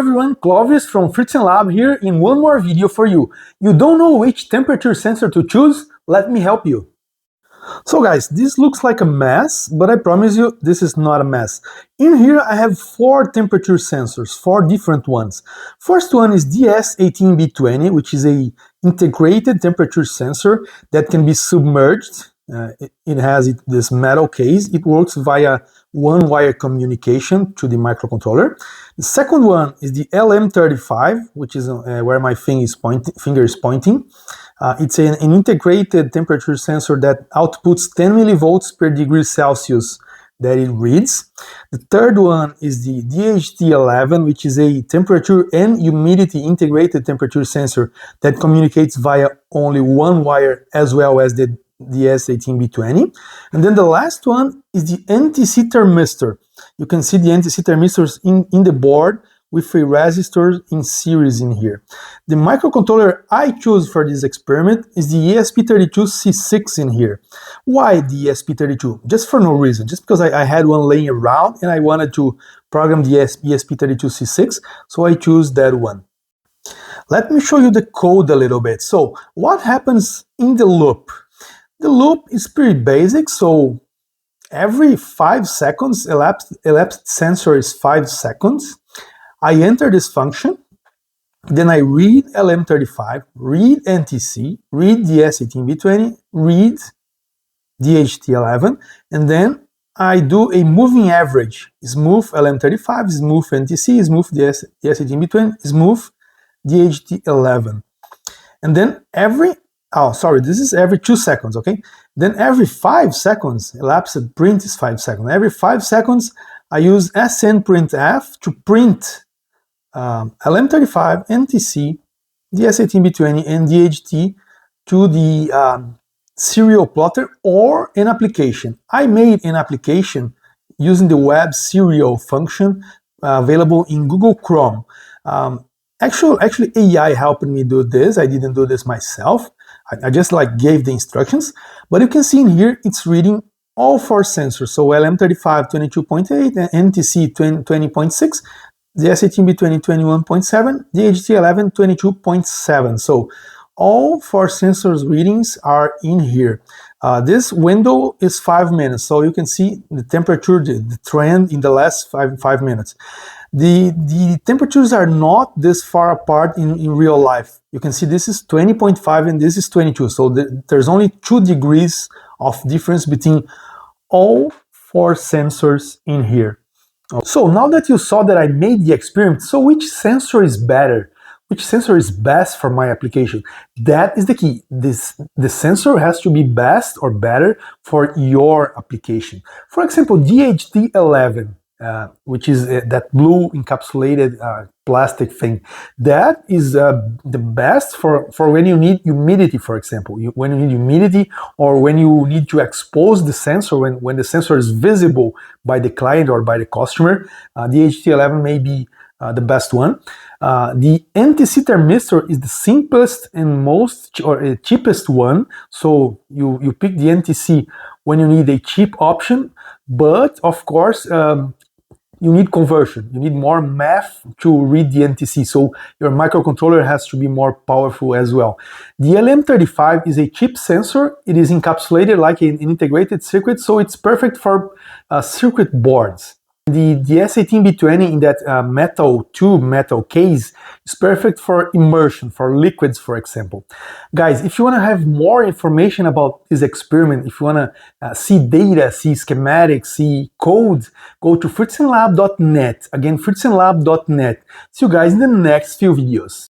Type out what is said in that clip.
everyone, Clovis from FritzenLab here in one more video for you. You don't know which temperature sensor to choose? Let me help you. So guys, this looks like a mess, but I promise you this is not a mess. In here I have 4 temperature sensors, 4 different ones. First one is DS18B20, which is a integrated temperature sensor that can be submerged. It has this metal case. It works via one-wire communication to the microcontroller. The second one is the LM35, which is where my finger is pointing. It's an integrated temperature sensor that outputs 10 millivolts per degree Celsius that it reads. The third one is the DHT11, which is a temperature and humidity integrated temperature sensor that communicates via only one wire as well as the DS18B20. And then the last one is the NTC thermistor. You can see the NTC thermistors in the board with a resistor in series in here. The microcontroller I choose for this experiment is the ESP32C6 in here. Why the ESP32? Just for no reason, just because I had one laying around and I wanted to program the ESP32C6, so I choose that one. Let me show you the code a little bit. So what happens in the loop? The loop is pretty basic, so every 5 seconds, elapsed sensor is 5 seconds. I enter this function, then I read LM35, read NTC, read DS18B20, read DHT11, and then I do a moving average. Smooth LM35, smooth NTC, smooth DS18B20, smooth DHT11. And then this is every 2 seconds, okay? Then every 5 seconds, elapsed print is 5 seconds. Every 5 seconds, I use SNPrintf to print LM35, NTC, DS18B20, and DHT to the serial plotter or an application. I made an application using the web serial function available in Google Chrome. Actually, AI helped me do this. I didn't do this myself. I just gave the instructions, but you can see in here it's reading all 4 sensors. So LM35 22.8, NTC 20.6, the DS18B20 21.7, DHT11 22.7. So all 4 sensors readings are in here. This window is 5 minutes, so you can see the temperature, the trend in the last 5 minutes. The temperatures are not this far apart in real life. You can see this is 20.5 and this is 22. So there's only 2 degrees of difference between all 4 sensors in here. So now that you saw that I made the experiment, so which sensor is better? Which sensor is best for my application? That is the key. The sensor has to be best or better for your application. For example, DHT11. Which is that blue encapsulated plastic thing. That is the best for when you need humidity, for example. When you need humidity or when you need to expose the sensor, when the sensor is visible by the client or by the customer, the DHT11 may be the best one. The NTC thermistor is the simplest and cheapest one. So you pick the NTC when you need a cheap option, but of course, you need conversion. You need more math to read the NTC, so your microcontroller has to be more powerful as well. The LM35 is a cheap sensor. It is encapsulated like an integrated circuit, so it's perfect for circuit boards. The DS18B20 in that metal case is perfect for immersion, for liquids, for example. Guys, if you want to have more information about this experiment, if you want to see data, see schematics, see code, go to FritzenLab.net. Again, FritzenLab.net. See you guys in the next few videos.